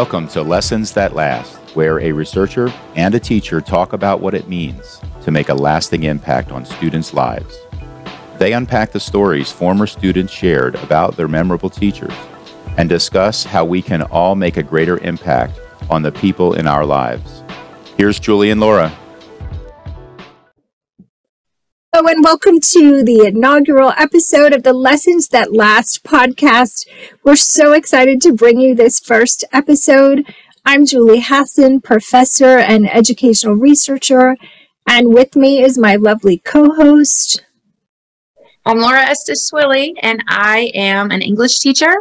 Welcome to Lessons That Last, where a researcher and a teacher talk about what it means to make a lasting impact on students' lives. They unpack the stories former students shared about their memorable teachers and discuss how we can all make a greater impact on the people in our lives. Here's Julie and Laura. Hello and welcome to the inaugural episode of the Lessons That Last podcast. We're so excited to bring you this first episode. I'm Julie Hasson, professor and educational researcher, and with me is my lovely co-host. I'm Laura Estes-Swilly, and I am an English teacher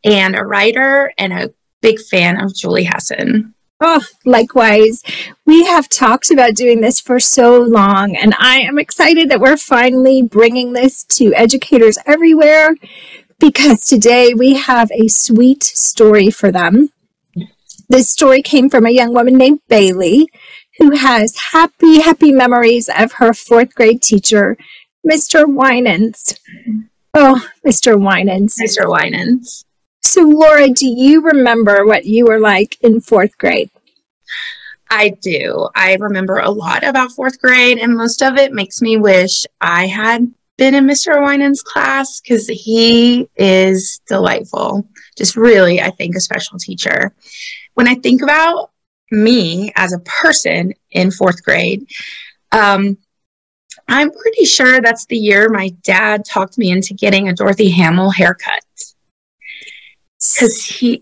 and a writer and a big fan of Julie Hasson. Oh, likewise. We have talked about doing this for so long, and I am excited that we're finally bringing this to educators everywhere because today we have a sweet story for them. This story came from a young woman named Bailey who has happy memories of her fourth grade teacher, Mr. Winans. Oh, Mr. Winans. Mr. Winans. So, Laura, do you remember what you were like in fourth grade? I do. I remember a lot about fourth grade, and most of it makes me wish I had been in Mr. Winans' class because he is delightful. Just really, I think, a special teacher. When I think about me as a person in fourth grade, I'm pretty sure that's the year my dad talked me into getting a Dorothy Hamill haircut. Because he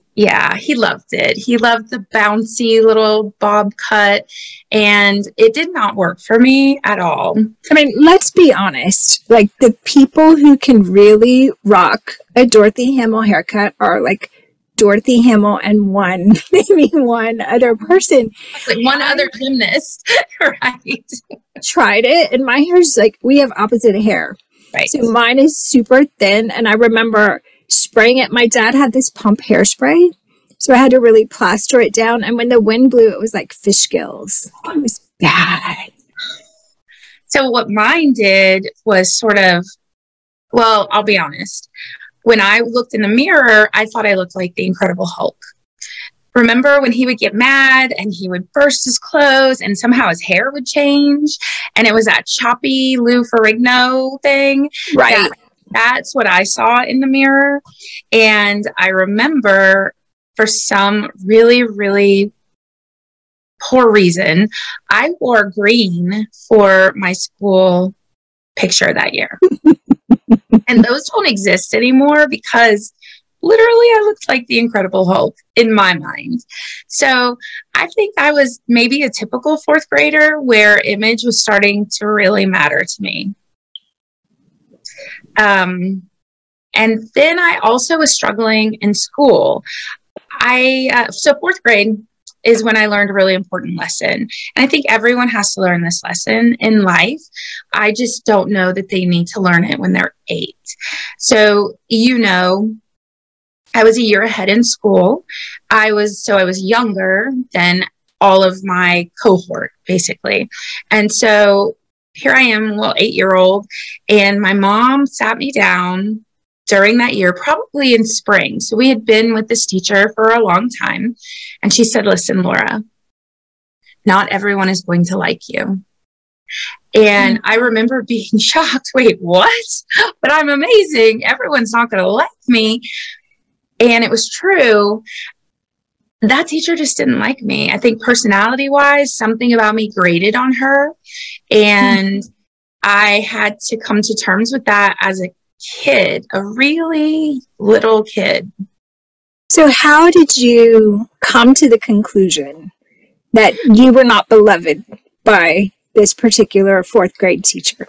loved it. He loved the bouncy little bob cut, and it did not work for me at all. I mean, let's be honest. Like, the people who can really rock a Dorothy Hamill haircut are like Dorothy Hamill and maybe one other person. Like one other gymnast, right? Tried it, and my hair's like, we have opposite hair. Right. So mine is super thin, and I remember spraying it. My dad had this pump hairspray, so I had to really plaster it down. And when the wind blew, it was like fish gills. It was bad. So what mine did was well, I'll be honest. When I looked in the mirror, I thought I looked like the Incredible Hulk. Remember when he would get mad and he would burst his clothes and somehow his hair would change? And it was that choppy Lou Ferrigno thing. Right. That's what I saw in the mirror. And I remember for some really, really poor reason, I wore green for my school picture that year. And those don't exist anymore because literally I looked like the Incredible Hulk in my mind. So I think I was maybe a typical fourth grader where image was starting to really matter to me. And then I also was struggling in school. So fourth grade is when I learned a really important lesson. And I think everyone has to learn this lesson in life. I just don't know that they need to learn it when they're 8. So, I was a year ahead in school. I was younger than all of my cohort, basically. And so here I am, a little 8-year-old, and my mom sat me down during that year, probably in spring. So we had been with this teacher for a long time. And she said, "Listen, Laura, not everyone is going to like you." And I remember being shocked. Wait, what? But I'm amazing. Everyone's not going to like me. And it was true. That teacher just didn't like me. I think personality-wise, something about me grated on her. And I had to come to terms with that as a kid, a really little kid. So how did you come to the conclusion that you were not beloved by this particular fourth grade teacher?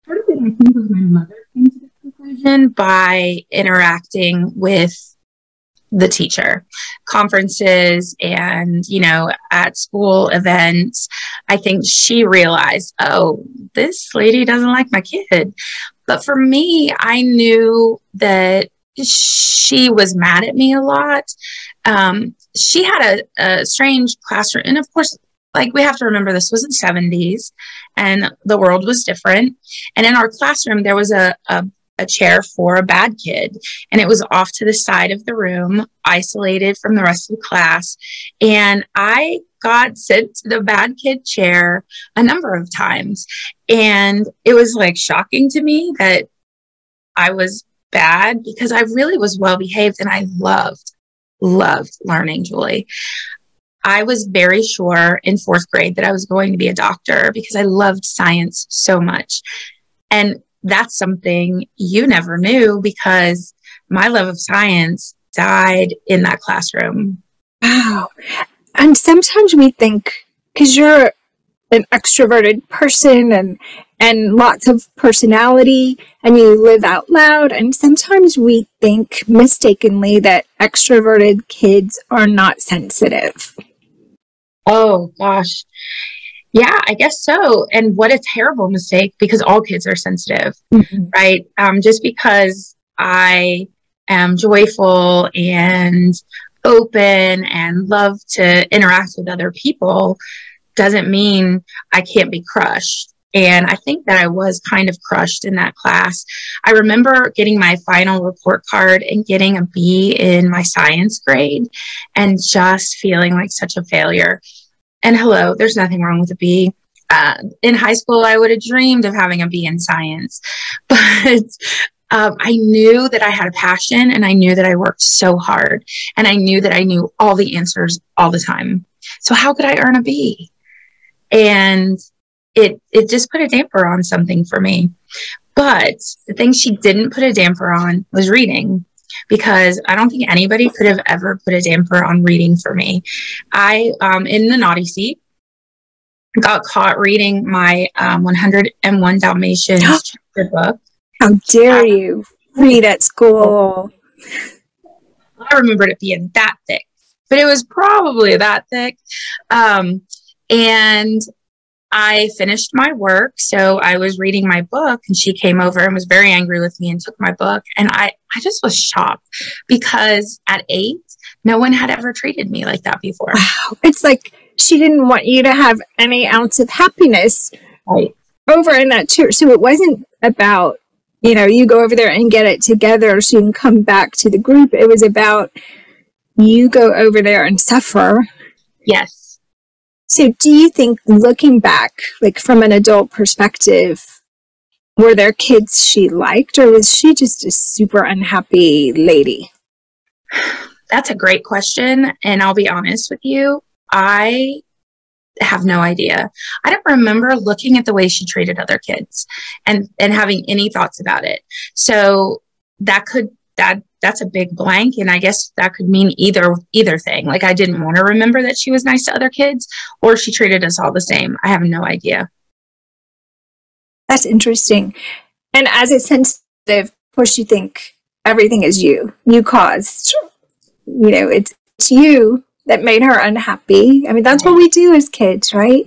Part of it, I think, was my mother came to the conclusion by interacting with the teacher, conferences and, at school events. I think she realized, oh, this lady doesn't like my kid. But for me, I knew that she was mad at me a lot. She had a strange classroom. And of course, like, we have to remember this was the 70s and the world was different. And in our classroom, there was a a chair for a bad kid, and it was off to the side of the room, isolated from the rest of the class. And I got sent to the bad kid chair a number of times. And it was like shocking to me that I was bad, because I really was well behaved and I loved learning, Julie. I was very sure in 4th grade that I was going to be a doctor because I loved science so much. And that's something you never knew, because my love of science died in that classroom. Wow. And sometimes we think, because you're an extroverted person and lots of personality, and you live out loud, and sometimes we think mistakenly that extroverted kids are not sensitive. Oh, gosh. Yeah, I guess so. And what a terrible mistake, because all kids are sensitive, right? Just because I am joyful and open and love to interact with other people doesn't mean I can't be crushed. And I think that I was kind of crushed in that class. I remember getting my final report card and getting a B in my science grade and just feeling like such a failure. And hello, there's nothing wrong with a B. In high school, I would have dreamed of having a B in science. But I knew that I had a passion, and I knew that I worked so hard, and I knew that I knew all the answers all the time. So how could I earn a B? And it just put a damper on something for me. But the thing she didn't put a damper on was reading, because I don't think anybody could have ever put a damper on reading for me. I, in the naughty seat, got caught reading my 101 Dalmatians chapter book. How dare you read at school? I remembered it being that thick, but it was probably that thick. And I finished my work. So I was reading my book, and she came over and was very angry with me and took my book. And I just was shocked, because at 8, no one had ever treated me like that before. Wow. It's like she didn't want you to have any ounce of happiness over in that chair. So it wasn't about, you go over there and get it together so you can come back to the group. It was about you go over there and suffer. Yes. So do you think, looking back, like from an adult perspective, were there kids she liked, or was she just a super unhappy lady? That's a great question. And I'll be honest with you, I have no idea. I don't remember looking at the way she treated other kids and having any thoughts about it. So that's a big blank. And I guess that could mean either thing. Like, I didn't want to remember that she was nice to other kids, or she treated us all the same. I have no idea. That's interesting. And as a sensitive, of course, you think everything is you caused, it's you that made her unhappy. I mean, that's what we do as kids, right?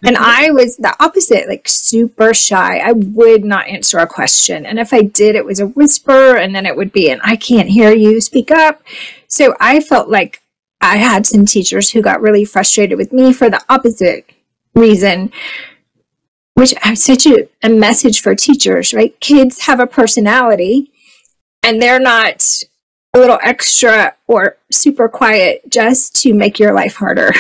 And I was the opposite, like super shy. I would not answer a question. And if I did, it was a whisper, and then it would be I can't hear you, speak up. So I felt like I had some teachers who got really frustrated with me for the opposite reason, which is such a message for teachers, right? Kids have a personality, and they're not a little extra or super quiet just to make your life harder.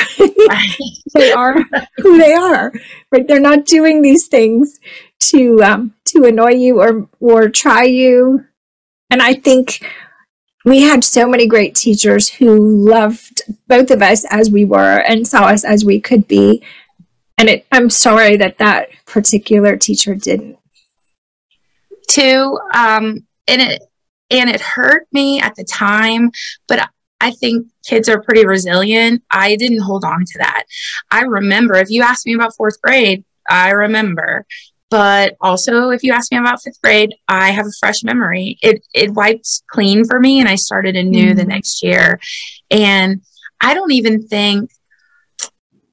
They are who they are, right? They're not doing these things to annoy you or try you. And I think we had so many great teachers who loved both of us as we were and saw us as we could be. And I'm sorry that particular teacher didn't. And it hurt me at the time, but I think kids are pretty resilient. I didn't hold on to that. I remember, if you asked me about 4th grade, I remember. But also, if you ask me about 5th grade, I have a fresh memory. It wiped clean for me, and I started anew the next year. And I don't even think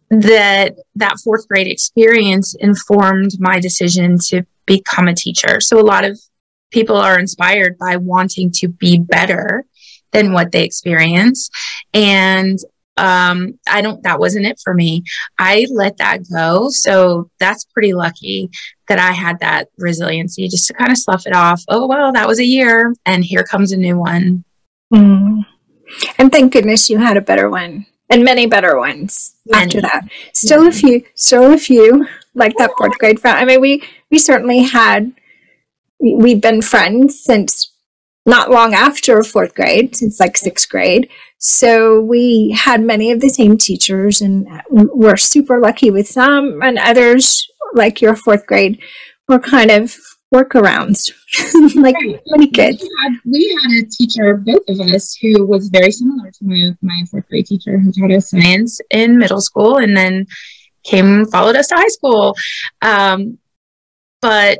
that 4th grade experience informed my decision to become a teacher. So a lot of people are inspired by wanting to be better than what they experience. And that wasn't it for me. I let that go. So that's pretty lucky that I had that resiliency just to kind of slough it off. Oh, well, that was a year and here comes a new one. Mm. And thank goodness you had a better one and many better ones after that. Still a few like that fourth grade friend. I mean, we certainly we've been friends since not long after fourth grade, since like sixth grade. So we had many of the same teachers, and we're super lucky with some, and others, like your fourth grade, were kind of workarounds, like many kids. We had a teacher, both of us, who was very similar to my fourth grade teacher, who taught us science in middle school and then followed us to high school. But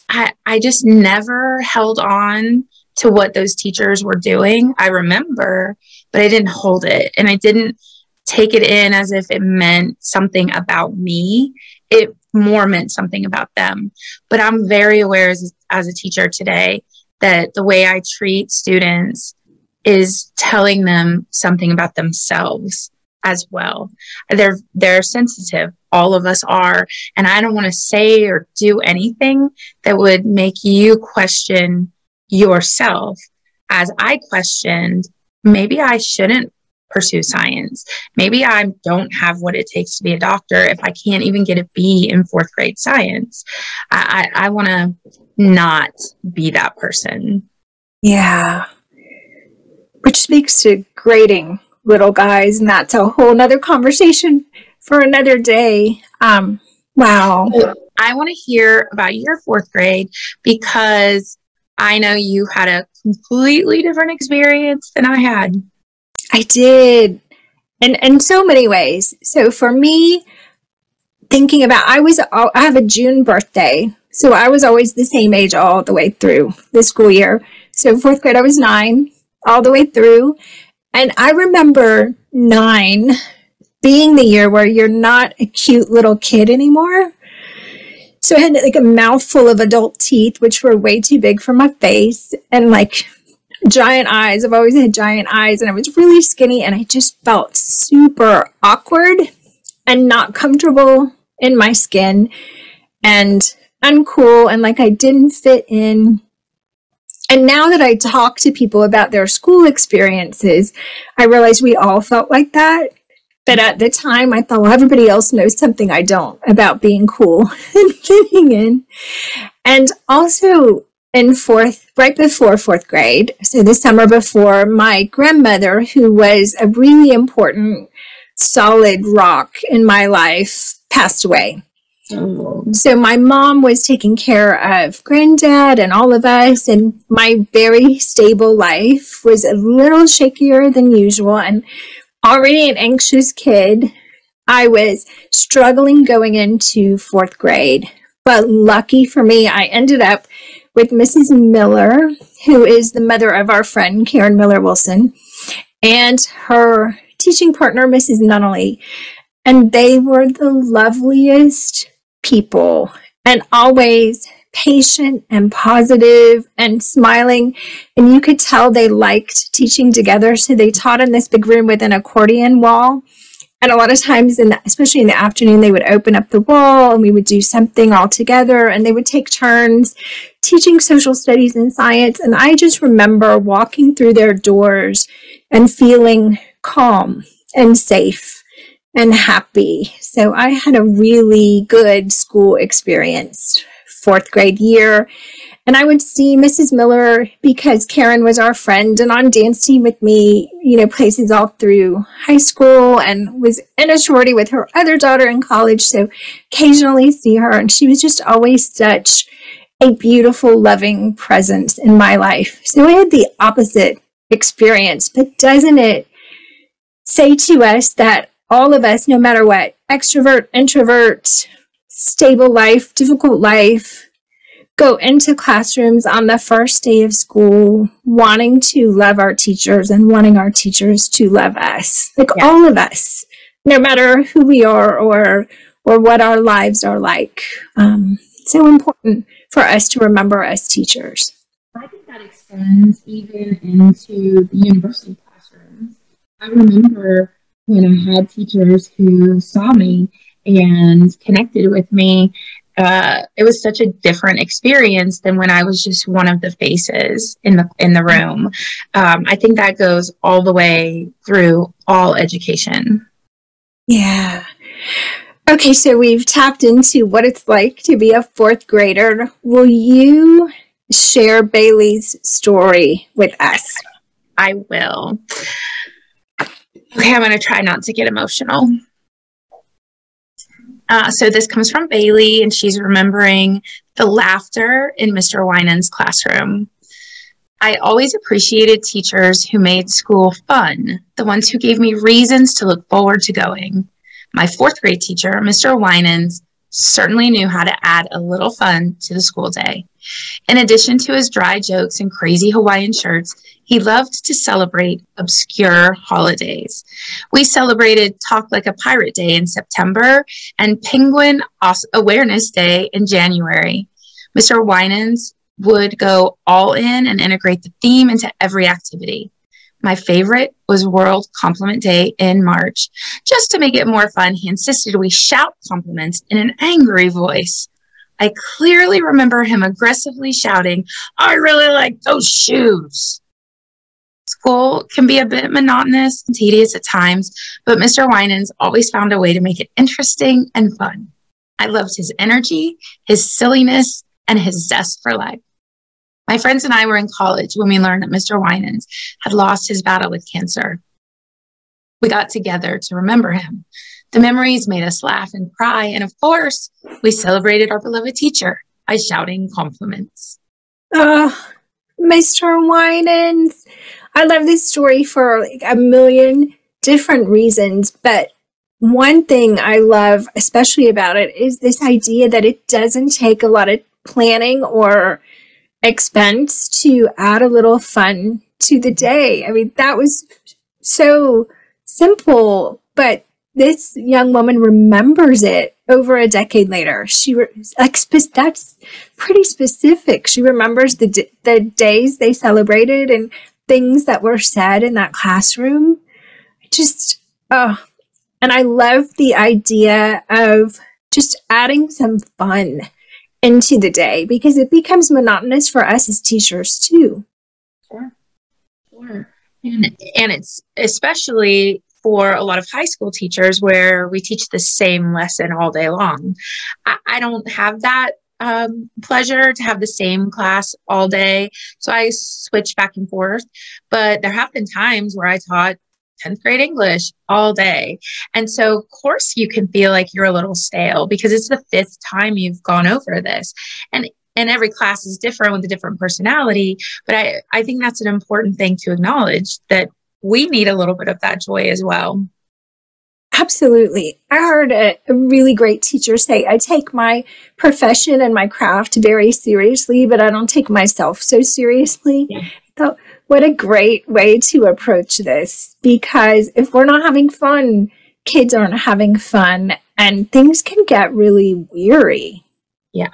I just never held on to what those teachers were doing. I remember, but I didn't hold it, and I didn't take it in as if it meant something about me. It more meant something about them. But I'm very aware as a teacher today that the way I treat students is telling them something about themselves as well. They're sensitive. All of us are. And I don't want to say or do anything that would make you question yourself, as I questioned, maybe I shouldn't pursue science. Maybe I don't have what it takes to be a doctor if I can't even get a B in fourth grade science. I want to not be that person. Yeah. Which speaks to grading little guys, and that's a whole nother conversation for another day. Wow. I want to hear about your fourth grade, because I know you had a completely different experience than I had. I did. And in so many ways. So for me, thinking about, I have a June birthday. So I was always the same age all the way through the school year. So fourth grade, I was 9 all the way through. And I remember 9 being the year where you're not a cute little kid anymore. So I had like a mouthful of adult teeth, which were way too big for my face, and like giant eyes. I've always had giant eyes, and I was really skinny, and I just felt super awkward and not comfortable in my skin and uncool, and like I didn't fit in. And now that I talk to people about their school experiences, I realize we all felt like that. But at the time, I thought, well, everybody else knows something I don't about being cool and fitting in. And also right before fourth grade, so the summer before, my grandmother, who was a really important, solid rock in my life, passed away. Oh. So my mom was taking care of granddad and all of us, and my very stable life was a little shakier than usual. And already an anxious kid, I was struggling going into fourth grade. But lucky for me, I ended up with Mrs. Miller, who is the mother of our friend, Karen Miller Wilson, and her teaching partner, Mrs. Nunnally. And they were the loveliest people, and always patient and positive and smiling. And you could tell they liked teaching together. So they taught in this big room with an accordion wall. And a lot of times, especially in the afternoon, they would open up the wall and we would do something all together, and they would take turns teaching social studies and science. And I just remember walking through their doors and feeling calm and safe and happy. So I had a really good school experience fourth grade year. And I would see Mrs. Miller because Karen was our friend and on dance team with me, places all through high school, and was in a sorority with her other daughter in college. So occasionally see her, and she was just always such a beautiful, loving presence in my life. So I had the opposite experience, but doesn't it say to us that all of us, no matter what, extrovert, introvert, stable life, difficult life, go into classrooms on the first day of school wanting to love our teachers and wanting our teachers to love us. All of us, no matter who we are or what our lives are like. So important for us to remember as teachers. I think that extends even into the university classrooms. I remember when I had teachers who saw me and connected with me. It was such a different experience than when I was just one of the faces in the room. I think that goes all the way through all education. Yeah. Okay, so we've tapped into what it's like to be a fourth grader. Will you share Bailey's story with us? I will. Okay, I'm going to try not to get emotional. So this comes from Bailey, and she's remembering the laughter in Mr. Winans' classroom. I always appreciated teachers who made school fun, the ones who gave me reasons to look forward to going. My fourth grade teacher, Mr. Winans, certainly knew how to add a little fun to the school day. In addition to his dry jokes and crazy Hawaiian shirts, he loved to celebrate obscure holidays. We celebrated Talk Like a Pirate Day in September and Penguin Awareness Day in January. Mr. Winans would go all in and integrate the theme into every activity. My favorite was World Compliment Day in March. Just to make it more fun, he insisted we shout compliments in an angry voice. I clearly remember him aggressively shouting, "I really like those shoes." School can be a bit monotonous and tedious at times, but Mr. Winans always found a way to make it interesting and fun. I loved his energy, his silliness, and his zest for life. My friends and I were in college when we learned that Mr. Winans had lost his battle with cancer. We got together to remember him. The memories made us laugh and cry, and of course, we celebrated our beloved teacher by shouting compliments. Mr. Winans, I love this story for like a million different reasons, but one thing I love especially about it is this idea that it doesn't take a lot of planning or expense to add a little fun to the day. I mean, that was so simple, but this young woman remembers it over a decade later. That's pretty specific. She remembers the days they celebrated and things that were said in that classroom. And I love the idea of just adding some fun into the day because it becomes monotonous for us as teachers too. Sure. And it's especially for a lot of high school teachers where we teach the same lesson all day long. I don't have that pleasure to have the same class all day. So I switch back and forth, but there have been times where I taught 10th grade English all day. And so of course you can feel like you're a little stale because it's the fifth time you've gone over this. And every class is different with a different personality. But I think that's an important thing to acknowledge, that we need a little bit of that joy as well. Absolutely. I heard a really great teacher say, I take my profession and my craft very seriously, but I don't take myself so seriously. Yeah. I thought, what a great way to approach this, because if we're not having fun, kids aren't having fun, and things can get really weary. Yeah.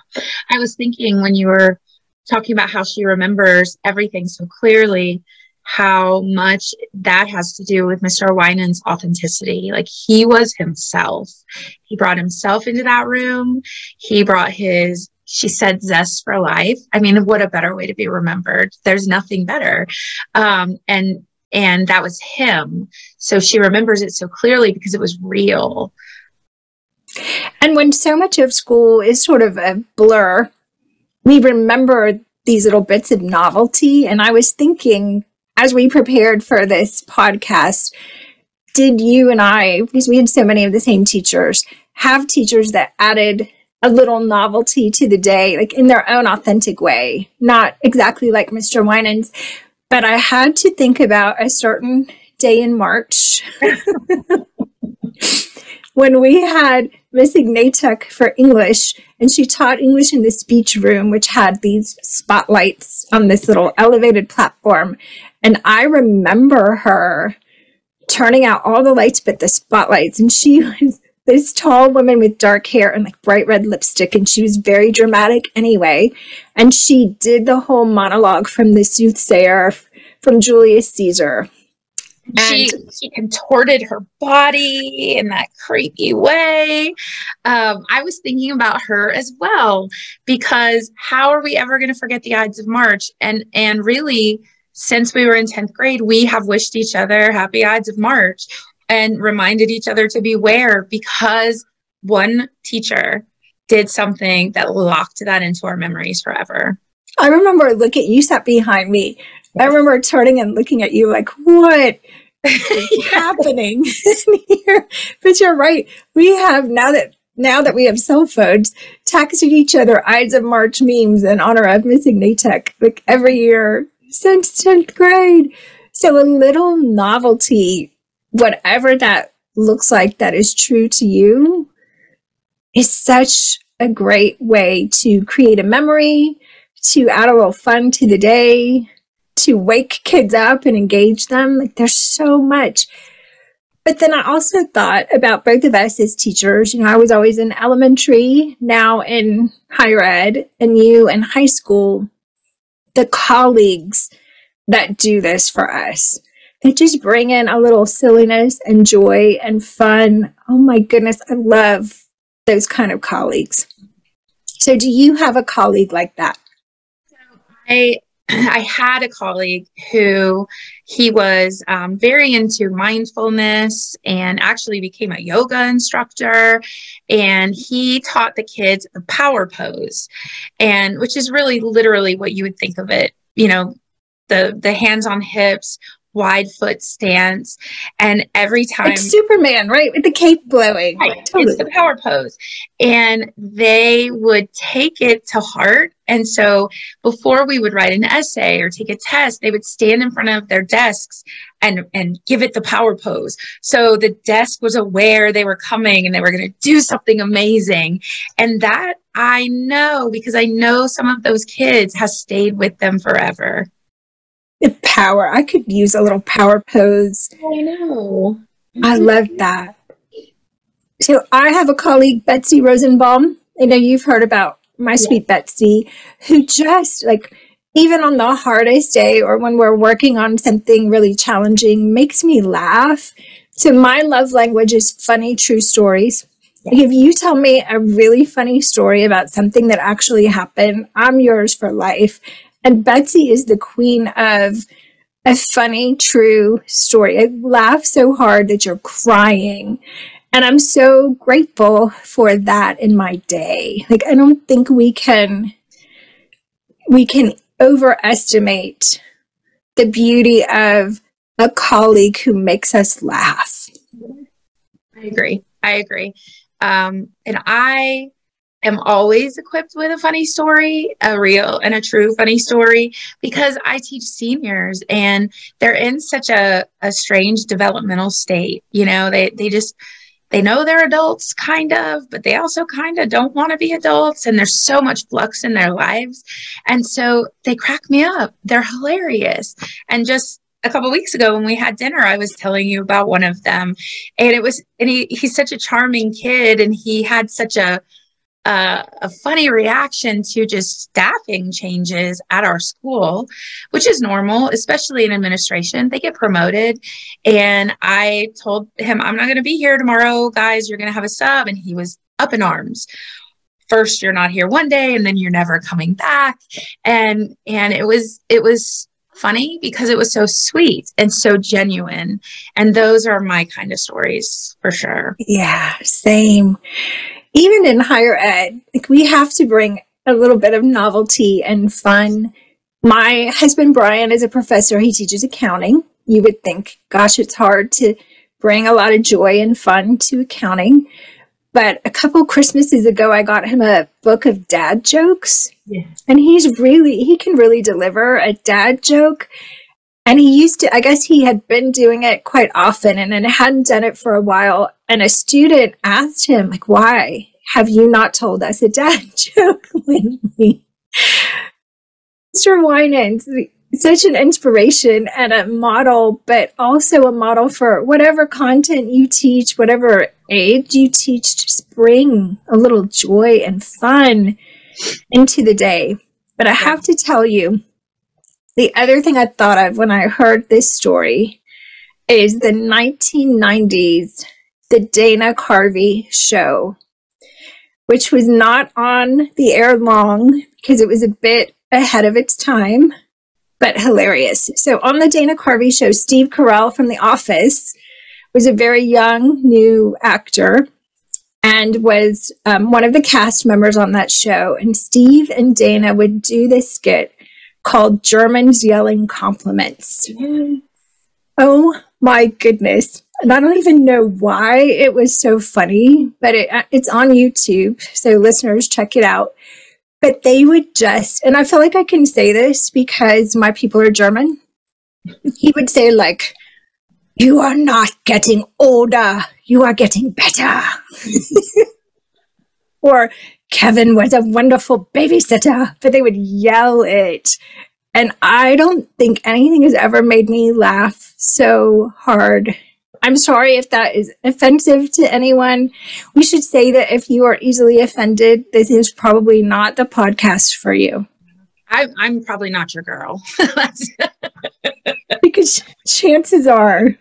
I was thinking when you were talking about how she remembers everything so clearly, how much that has to do with Mr. Winans' authenticity. Like, he was himself. He brought himself into that room. He brought his, she said, zest for life. I mean, what a better way to be remembered. There's nothing better. And that was him. So she remembers it so clearly because it was real. And when so much of school is sort of a blur, we remember these little bits of novelty. And I was thinking, as we prepared for this podcast, did you and I, because we had so many of the same teachers, have teachers that added a little novelty to the day, like in their own authentic way, not exactly like Mr. Winans, but I had to think about a certain day in March when we had Miss Ignatuk for English, and she taught English in the speech room, which had these spotlights on this little elevated platform. And I remember her turning out all the lights but the spotlights. And she was this tall woman with dark hair and like bright red lipstick. And she was very dramatic anyway. And she did the whole monologue from the soothsayer from Julius Caesar. And she contorted her body in that creepy way. I was thinking about her as well, because how are we ever going to forget the Ides of March? And really, since we were in 10th grade, we have wished each other happy Ides of March and reminded each other to beware, because one teacher did something that locked that into our memories forever. I remember you sat behind me. I remember turning and looking at you like, what is happening here? But you're right. We have, now that we have cell phones, texted each other Ides of March memes in honor of missing NATEC like every year since 10th grade. So a little novelty, whatever that looks like, that is true to you, is such a great way to create a memory, to add a little fun to the day, to wake kids up and engage them. Like, there's so much. But then I also thought about both of us as teachers. You know, I was always in elementary, now in higher ed, and you in high school. The colleagues that do this for us, they just bring in a little silliness and joy and fun. Oh my goodness, I love those kind of colleagues. So do you have a colleague like that? I had a colleague who he was very into mindfulness and actually became a yoga instructor. And he taught the kids the power pose, and which is really literally what you would think of it, you know, the hands on hips, wide foot stance. And every time, like Superman, right? With the cape blowing. Right. Totally. It's the power pose. And they would take it to heart. And so before we would write an essay or take a test, they would stand in front of their desks and give it the power pose. So the desk was aware they were coming and they were going to do something amazing. And that I know, because I know some of those kids has stayed with them forever. The power. I could use a little power pose. I know. I love that. So I have a colleague, Betsy Rosenbaum. I know you've heard about my sweet Betsy, who just, like, even on the hardest day or when we're working on something really challenging, makes me laugh. So my love language is funny, true stories. Like, if you tell me a really funny story about something that actually happened, I'm yours for life. And Betsy is the queen of a funny, true story. I laugh so hard that you're crying. And I'm so grateful for that in my day. Like, I don't think we can overestimate the beauty of a colleague who makes us laugh. I agree. And I am always equipped with a funny story, a real and a true funny story, because I teach seniors and they're in such a strange developmental state. You know, they know they're adults, kind of, but they also kind of don't want to be adults. And there's so much flux in their lives. And so they crack me up. They're hilarious. And just a couple of weeks ago when we had dinner, I was telling you about one of them. And he's such a charming kid. And he had such a funny reaction to just staffing changes at our school, which is normal, especially in administration. They get promoted. And I told him, I'm not going to be here tomorrow, guys. You're going to have a sub. And he was up in arms. First, you're not here one day, and then you're never coming back. And it was funny because it was so sweet and so genuine. And those are my kind of stories for sure. Yeah, same. Even in higher ed, like, we have to bring a little bit of novelty and fun. My husband, Brian, is a professor. He teaches accounting. You would think, gosh, it's hard to bring a lot of joy and fun to accounting. But a couple Christmases ago, I got him a book of dad jokes. Yeah. And he can really deliver a dad joke. And I guess he had been doing it quite often and then hadn't done it for a while. And a student asked him, like, why have you not told us a dad joke lately? Mr. Winans, such an inspiration and a model, but also a model for whatever content you teach, whatever age you teach. Just bring a little joy and fun into the day. But I have to tell you, the other thing I thought of when I heard this story is the 1990s The Dana Carvey Show, which was not on the air long because it was a bit ahead of its time, but hilarious. So on the Dana Carvey Show, Steve Carell from The Office was a very young, new actor and was one of the cast members on that show. And Steve and Dana would do this skit called Germans Yelling Compliments. Oh my goodness. And I don't even know why it was so funny, but it's on YouTube. So listeners, check it out. But they would just, and I feel like I can say this because my people are German. He would say like, "You are not getting older. You are getting better." Or Kevin was a wonderful babysitter, but they would yell it. And I don't think anything has ever made me laugh so hard. I'm sorry if that is offensive to anyone. We should say that if you are easily offended, this is probably not the podcast for you. I'm probably not your girl. Because chances are,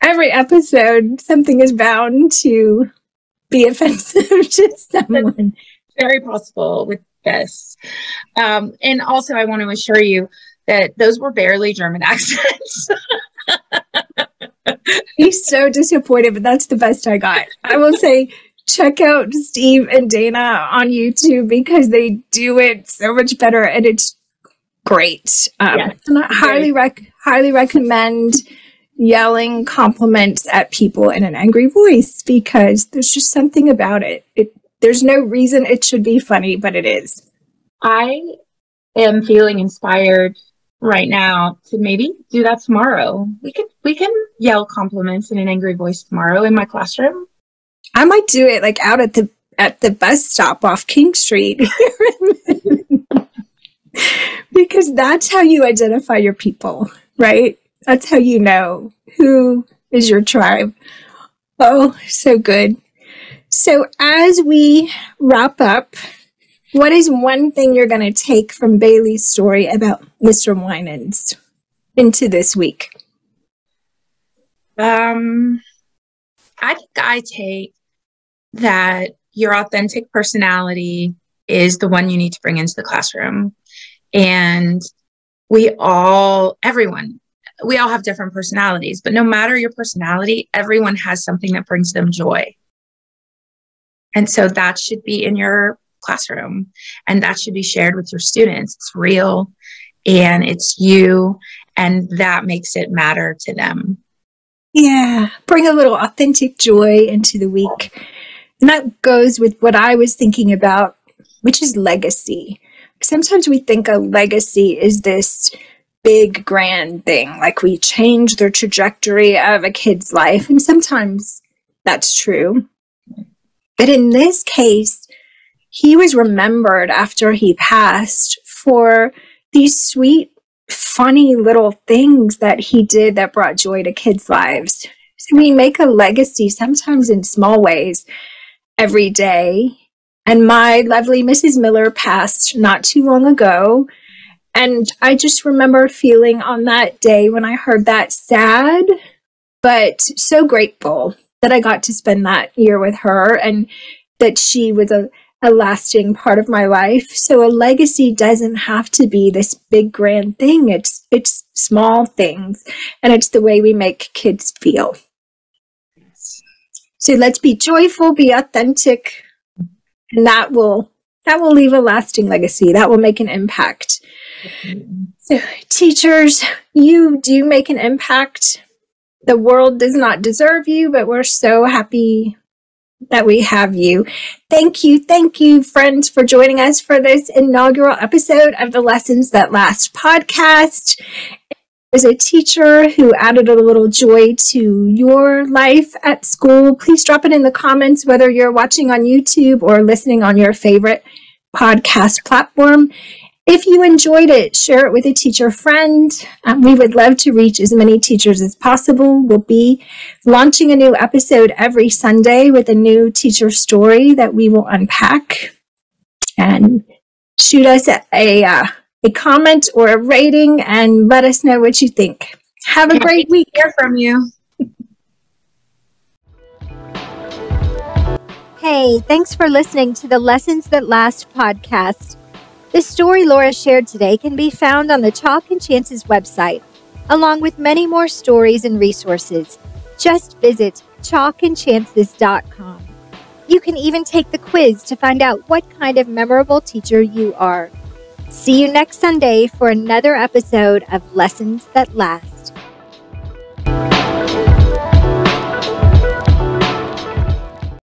every episode, something is bound to be offensive to someone. Very possible with this. And also, I want to assure you that those were barely German accents. He's so disappointed, but that's the best I got. I will say, check out Steve and Dana on YouTube because they do it so much better and it's great. Yes. And I highly recommend yelling compliments at people in an angry voice because there's just something about it. There's no reason it should be funny, but it is. I am feeling inspired right now to maybe do that tomorrow. We can yell compliments in an angry voice tomorrow in my classroom. I might do it like out at the bus stop off King Street. Because that's how you identify your people, right? That's how you know who is your tribe. Oh, so good. So as we wrap up, what is one thing you're going to take from Bailey's story about Mr. Winans into this week? I think I take that your authentic personality is the one you need to bring into the classroom. And we all have different personalities, but no matter your personality, everyone has something that brings them joy. And so that should be in your classroom and that should be shared with your students. It's real and it's you, and that makes it matter to them. Yeah, bring a little authentic joy into the week. And that goes with what I was thinking about, which is legacy. Sometimes we think a legacy is this big, grand thing, like we change the trajectory of a kid's life. And sometimes that's true. But in this case, he was remembered after he passed for these sweet, funny little things that he did that brought joy to kids' lives. So we make a legacy sometimes in small ways every day. And my lovely Mrs. Miller passed not too long ago. And I just remember feeling on that day when I heard that sad, but so grateful that I got to spend that year with her and that she was a lasting part of my life. So a legacy doesn't have to be this big grand thing. It's small things, and it's the way we make kids feel. So let's be joyful, be authentic, and that will leave a lasting legacy. That will make an impact. So teachers, you do make an impact. The world does not deserve you, but we're so happy that we have you. Thank you, friends, for joining us for this inaugural episode of the Lessons That Last podcast. As a teacher who added a little joy to your life at school, please drop it in the comments, whether you're watching on YouTube or listening on your favorite podcast platform. If you enjoyed it, share it with a teacher friend. We would love to reach as many teachers as possible. We'll be launching a new episode every Sunday with a new teacher story that we will unpack. And shoot us a comment or a rating and let us know what you think. Have a great week. Hear from you. Hey, thanks for listening to the Lessons That Last podcast. The story Laura shared today can be found on the Chalk and Chances website, along with many more stories and resources. Just visit chalkandchances.com. You can even take the quiz to find out what kind of memorable teacher you are. See you next Sunday for another episode of Lessons That Last.